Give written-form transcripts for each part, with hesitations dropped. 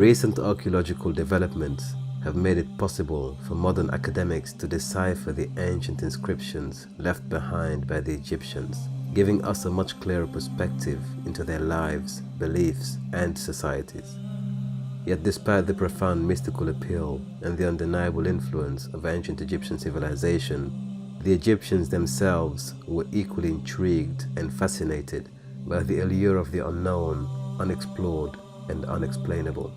Recent archaeological developments have made it possible for modern academics to decipher the ancient inscriptions left behind by the Egyptians, giving us a much clearer perspective into their lives, beliefs, and societies. Yet despite the profound mystical appeal and the undeniable influence of ancient Egyptian civilization, the Egyptians themselves were equally intrigued and fascinated by the allure of the unknown, unexplored, and unexplainable.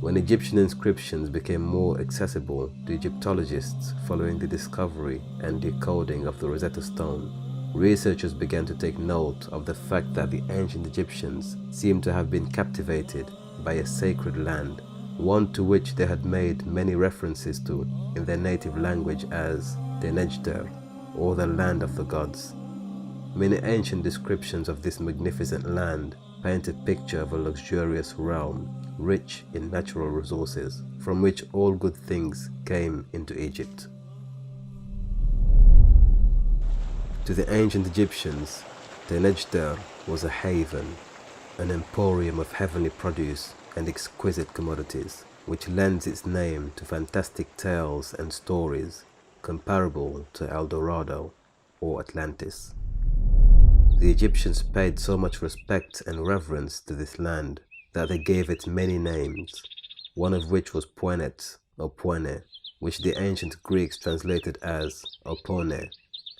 When Egyptian inscriptions became more accessible to Egyptologists following the discovery and decoding of the Rosetta Stone, researchers began to take note of the fact that the ancient Egyptians seemed to have been captivated by a sacred land, one to which they had made many references to in their native language as 𝗃𝙤𝙠𝙘, or the land of the gods. Many ancient descriptions of this magnificent land paint a picture of a luxurious realm, rich in natural resources, from which all good things came into Egypt. To the ancient Egyptians, 𝗃𝙤𝙠𝙘 was a haven, an emporium of heavenly produce and exquisite commodities, which lends its name to fantastic tales and stories comparable to 𝘎𝙧𝙖𝙗𝙬 or Atlantis. The Egyptians paid so much respect and reverence to this land that they gave it many names, one of which was Punt or Puene, which the ancient Greeks translated as Opone.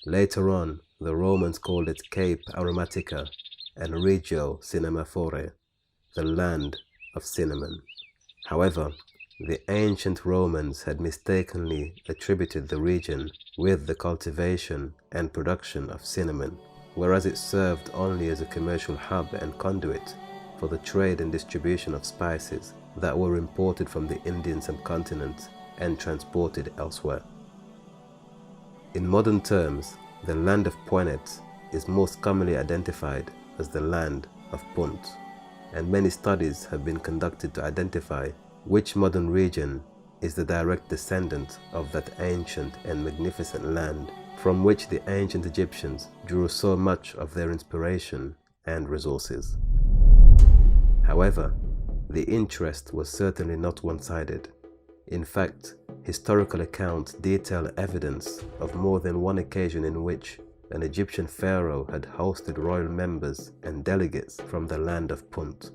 Later on, the Romans called it Cape Aromatica and Regio Cinemaphore, the land of cinnamon. However, the ancient Romans had mistakenly attributed the region with the cultivation and production of cinnamon, whereas it served only as a commercial hub and conduit for the trade and distribution of spices that were imported from the Indian subcontinent and transported elsewhere. In modern terms, the land of Punt is most commonly identified as the land of Punt, and many studies have been conducted to identify which modern region is the direct descendant of that ancient and magnificent land from which the ancient Egyptians drew so much of their inspiration and resources. However, the interest was certainly not one-sided. In fact, historical accounts detail evidence of more than one occasion in which an Egyptian pharaoh had hosted royal members and delegates from the land of Punt.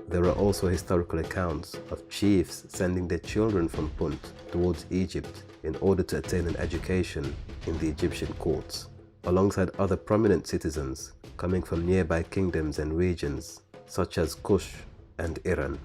There are also historical accounts of chiefs sending their children from Punt towards Egypt in order to attain an education in the Egyptian courts, alongside other prominent citizens coming from nearby kingdoms and regions such as Kush and Iran.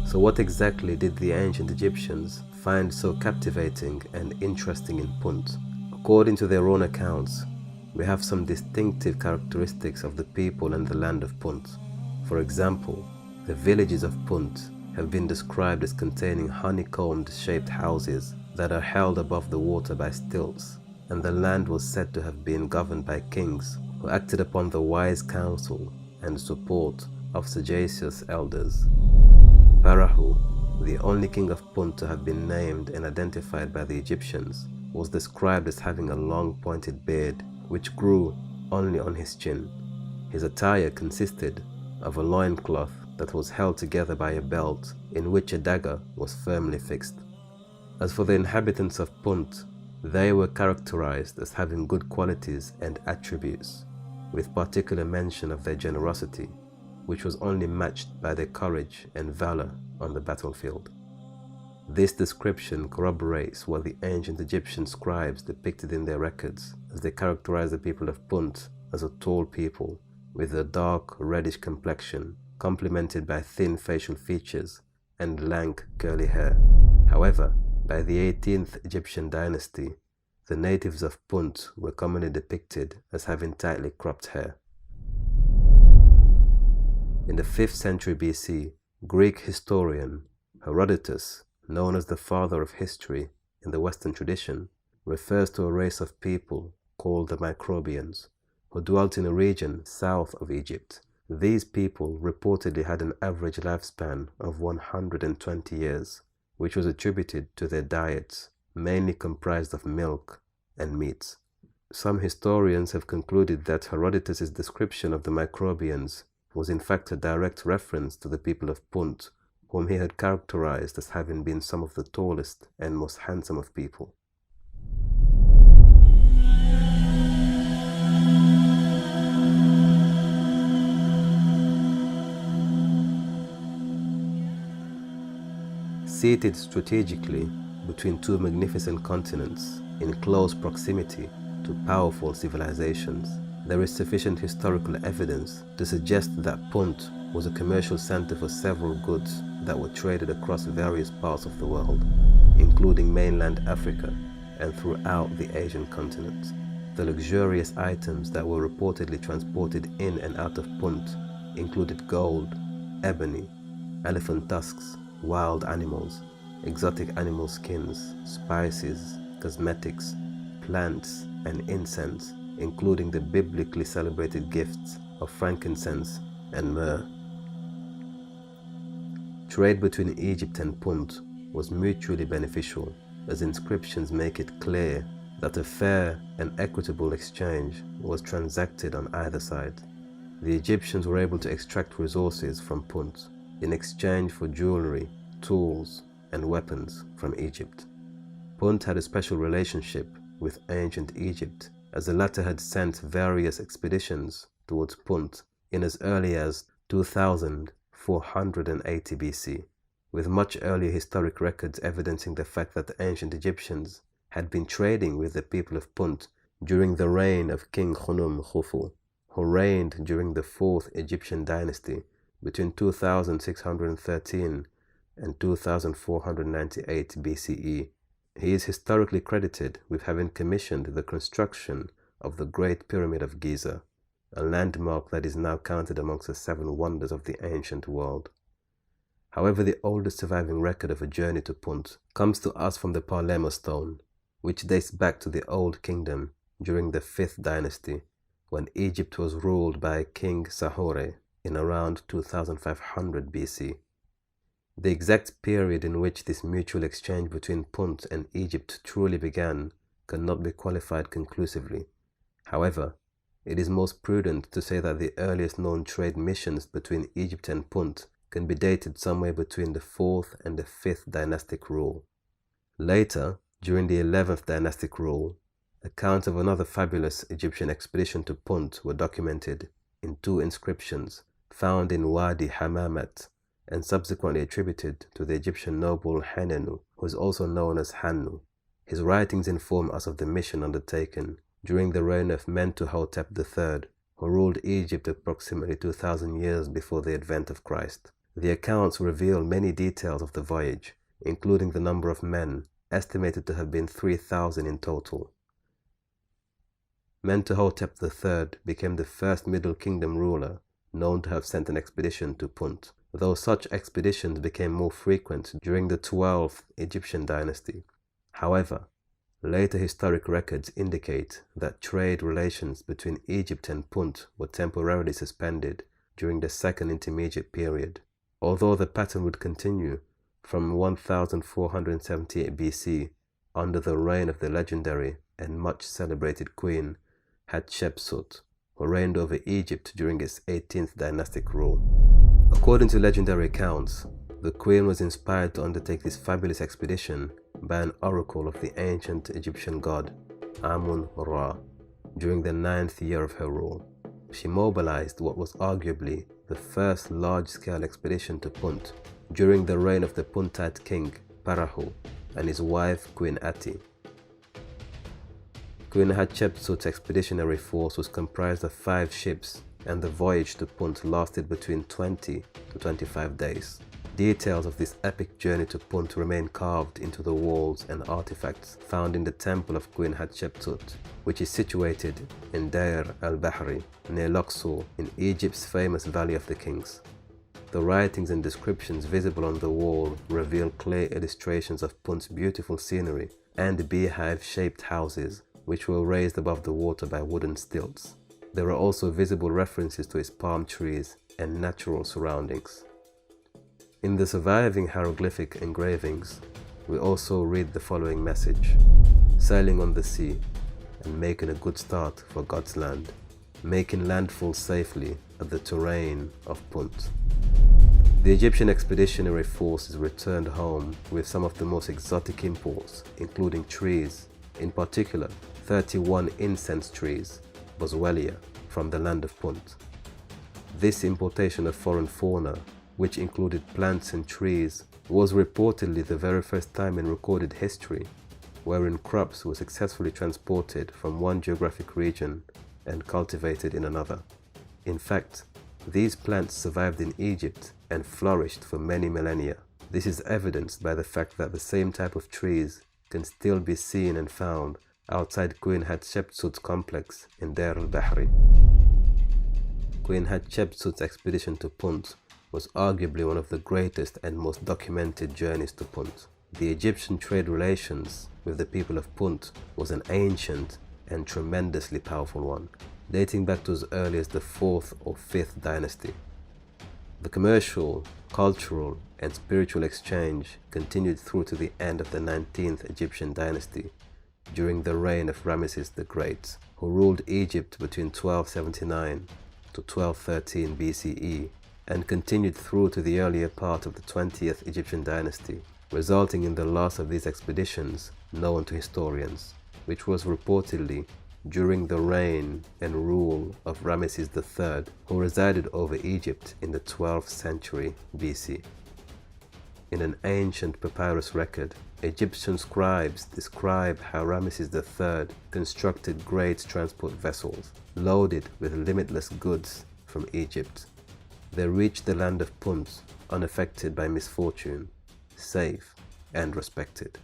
So what exactly did the ancient Egyptians find so captivating and interesting in Punt? According to their own accounts, we have some distinctive characteristics of the people and the land of Punt. For example, the villages of Punt have been described as containing honeycomb-shaped houses that are held above the water by stilts, and the land was said to have been governed by kings who acted upon the wise counsel and support of sagacious elders. Pharaoh, the only king of Punt to have been named and identified by the Egyptians, was described as having a long pointed beard which grew only on his chin. His attire consisted of a loincloth that was held together by a belt in which a dagger was firmly fixed. As for the inhabitants of Punt, they were characterized as having good qualities and attributes, with particular mention of their generosity, which was only matched by their courage and valor on the battlefield. This description corroborates what the ancient Egyptian scribes depicted in their records, as they characterized the people of Punt as a tall people with a dark reddish complexion, complemented by thin facial features and lank curly hair. However, by the 18th Egyptian dynasty, the natives of Punt were commonly depicted as having tightly cropped hair. In the 5th century BC, Greek historian Herodotus, known as the father of history in the Western tradition, refers to a race of people called the Microbians, who dwelt in a region south of Egypt. These people reportedly had an average lifespan of 120 years, which was attributed to their diets, mainly comprised of milk and meat. Some historians have concluded that Herodotus' description of the Microbians was in fact a direct reference to the people of Punt, whom he had characterized as having been some of the tallest and most handsome of people. Seated strategically between two magnificent continents in close proximity to powerful civilizations, there is sufficient historical evidence to suggest that Punt was a commercial center for several goods that were traded across various parts of the world, including mainland Africa and throughout the Asian continent. The luxurious items that were reportedly transported in and out of Punt included gold, ebony, elephant tusks, wild animals, exotic animal skins, spices, cosmetics, plants, and incense, including the biblically celebrated gifts of frankincense and myrrh. Trade between Egypt and Punt was mutually beneficial, as inscriptions make it clear that a fair and equitable exchange was transacted on either side. The Egyptians were able to extract resources from Punt in exchange for jewelry, tools, and weapons from Egypt. Punt had a special relationship with ancient Egypt, as the latter had sent various expeditions towards Punt in as early as 2480 BC, with much earlier historic records evidencing the fact that the ancient Egyptians had been trading with the people of Punt during the reign of King 𝗏𝗏𝗏, who reigned during the 4th Egyptian dynasty between 2613 and 2498 BCE. He is historically credited with having commissioned the construction of the Great Pyramid of Giza, a landmark that is now counted amongst the 7 wonders of the ancient world. However, the oldest surviving record of a journey to Punt comes to us from the Palermo stone, which dates back to the Old Kingdom during the 5th dynasty, when Egypt was ruled by King 𝗏𝗏 in around 2500 BC. The exact period in which this mutual exchange between Punt and Egypt truly began cannot be qualified conclusively. However, it is most prudent to say that the earliest known trade missions between Egypt and Punt can be dated somewhere between the 4th and the 5th dynastic rule. Later, during the 11th dynastic rule, accounts of another fabulous Egyptian expedition to Punt were documented in 2 inscriptions found in Wadi Hammamat and subsequently attributed to the Egyptian noble Hanenu, who is also known as Hannu. His writings inform us of the mission undertaken during the reign of Mentuhotep III, who ruled Egypt approximately 2000 years before the advent of Christ. The accounts reveal many details of the voyage, including the number of men, estimated to have been 3,000 in total. Mentuhotep III became the first Middle Kingdom ruler known to have sent an expedition to Punt, though such expeditions became more frequent during the 12th Egyptian dynasty. However, later historic records indicate that trade relations between Egypt and Punt were temporarily suspended during the 2nd intermediate period, although the pattern would continue from 1478 BC under the reign of the legendary and much celebrated queen Hatshepsut, who reigned over Egypt during its 18th dynastic rule. According to legendary accounts, the queen was inspired to undertake this fabulous expedition by an oracle of the ancient Egyptian god Amun-Ra during the 9th year of her rule. She mobilized what was arguably the first large-scale expedition to Punt during the reign of the Puntite king Parahu and his wife Queen Ati. Queen Hatshepsut's expeditionary force was comprised of 5 ships, and the voyage to Punt lasted between 20 to 25 days. Details of this epic journey to Punt remain carved into the walls and artifacts found in the temple of Queen Hatshepsut, which is situated in Deir al-Bahri, near Luxor, in Egypt's famous Valley of the Kings. The writings and descriptions visible on the wall reveal clear illustrations of Punt's beautiful scenery and beehive-shaped houses, which were raised above the water by wooden stilts. There are also visible references to its palm trees and natural surroundings. In the surviving hieroglyphic engravings, we also read the following message: sailing on the sea and making a good start for God's land, making landfall safely at the terrain of Punt. The Egyptian expeditionary forces returned home with some of the most exotic imports, including trees, in particular 31 incense trees, boswellia, from the land of Punt. This importation of foreign fauna, which included plants and trees, was reportedly the very first time in recorded history wherein crops were successfully transported from one geographic region and cultivated in another. In fact, these plants survived in Egypt and flourished for many millennia. This is evidenced by the fact that the same type of trees can still be seen and found outside Queen Hatshepsut's complex in 𝗃𝙁𝙁. Queen Hatshepsut's expedition to Punt was arguably one of the greatest and most documented journeys to Punt. The Egyptian trade relations with the people of Punt was an ancient and tremendously powerful one, dating back to as early as the 4th or 5th dynasty. The commercial, cultural, and spiritual exchange continued through to the end of the 19th Egyptian dynasty, during the reign of Ramesses the Great, who ruled Egypt between 1279 to 1213 BCE, and continued through to the earlier part of the 20th Egyptian dynasty, resulting in the last of these expeditions known to historians, which was reportedly during the reign and rule of Ramesses III, who resided over Egypt in the 12th century BC. In an ancient papyrus record, Egyptian scribes describe how Ramesses III constructed great transport vessels loaded with limitless goods from Egypt. They reached the land of Punt unaffected by misfortune, safe and respected.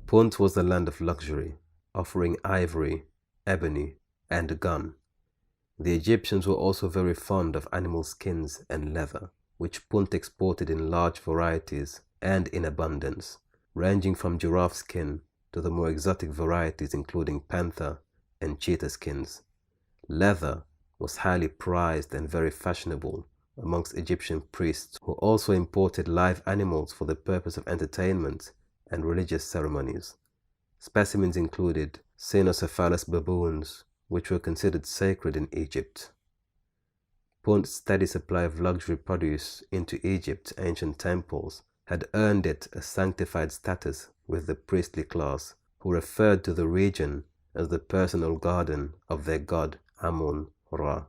Punt was the land of luxury, offering ivory, ebony, and a gun. The Egyptians were also very fond of animal skins and leather, which Punt exported in large varieties and in abundance, ranging from giraffe skin to the more exotic varieties including panther and cheetah skins. Leather was highly prized and very fashionable amongst Egyptian priests, who also imported live animals for the purpose of entertainment and religious ceremonies. Specimens included cynocephalous baboons, which were considered sacred in Egypt. Punt's steady supply of luxury produce into Egypt's ancient temples had earned it a sanctified status with the priestly class, who referred to the region as the personal garden of their god Amun-Ra.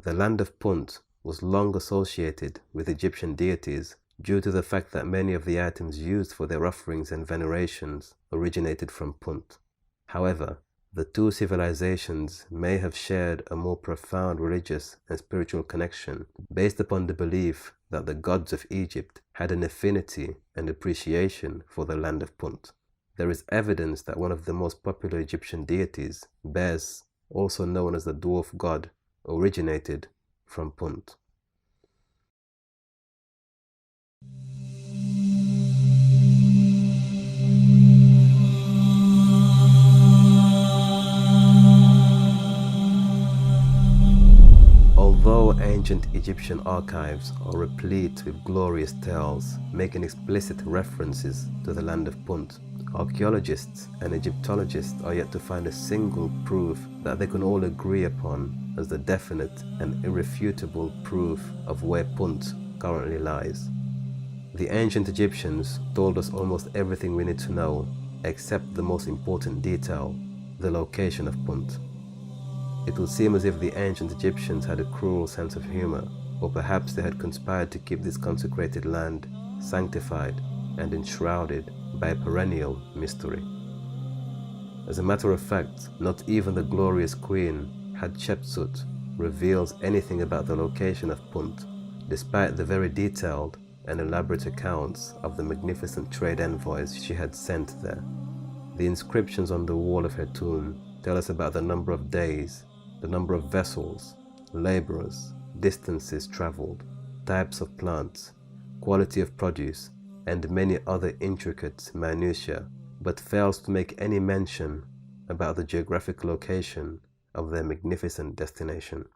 The land of Punt was long associated with Egyptian deities due to the fact that many of the items used for their offerings and venerations originated from Punt. However, the two civilizations may have shared a more profound religious and spiritual connection based upon the belief that the gods of Egypt had an affinity and appreciation for the land of Punt. There is evidence that one of the most popular Egyptian deities, 𝗏𝗏, also known as the dwarf god, originated from Punt. Although ancient Egyptian archives are replete with glorious tales making explicit references to the land of Punt, archaeologists and Egyptologists are yet to find a single proof that they can all agree upon as the definite and irrefutable proof of where Punt currently lies. The ancient Egyptians told us almost everything we need to know, except the most important detail, the location of Punt. It would seem as if the ancient Egyptians had a cruel sense of humor, or perhaps they had conspired to keep this consecrated land sanctified and enshrouded by a perennial mystery. As a matter of fact, not even the glorious queen Hatshepsut reveals anything about the location of Punt, despite the very detailed and elaborate accounts of the magnificent trade envoys she had sent there. The inscriptions on the wall of her tomb tell us about the number of days, the number of vessels, laborers, distances traveled, types of plants, quality of produce, and many other intricate minutiae, but fails to make any mention about the geographic location of their magnificent destination.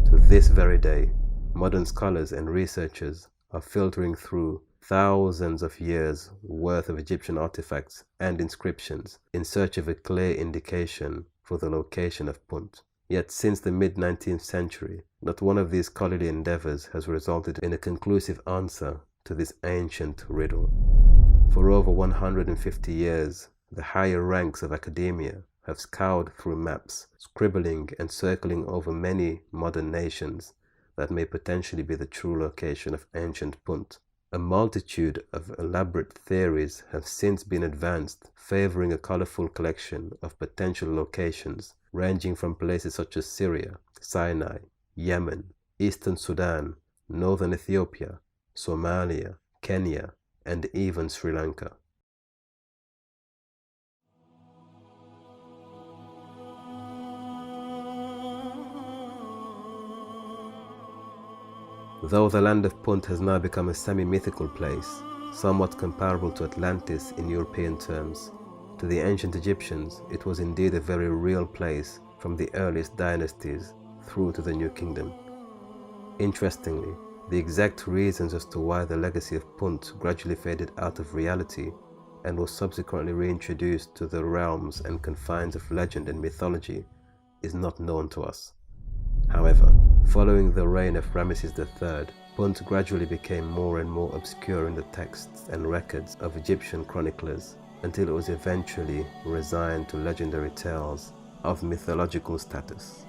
To this very day, modern scholars and researchers are filtering through thousands of years worth of Egyptian artifacts and inscriptions in search of a clear indication for the location of Punt. Yet since the mid-19th century, not one of these scholarly endeavors has resulted in a conclusive answer to this ancient riddle. For over 150 years, the higher ranks of academia have scoured through maps, scribbling and circling over many modern nations that may potentially be the true location of ancient Punt. A multitude of elaborate theories have since been advanced, favoring a colorful collection of potential locations ranging from places such as Syria, Sinai, Yemen, Eastern Sudan, Northern Ethiopia, Somalia, Kenya, and even Sri Lanka. Though the land of Punt has now become a semi-mythical place, somewhat comparable to Atlantis in European terms, to the ancient Egyptians it was indeed a very real place from the earliest dynasties through to the New Kingdom. Interestingly, the exact reasons as to why the legacy of Punt gradually faded out of reality and was subsequently reintroduced to the realms and confines of legend and mythology is not known to us. However, following the reign of Ramesses III, Punt gradually became more and more obscure in the texts and records of Egyptian chroniclers until it was eventually resigned to legendary tales of mythological status.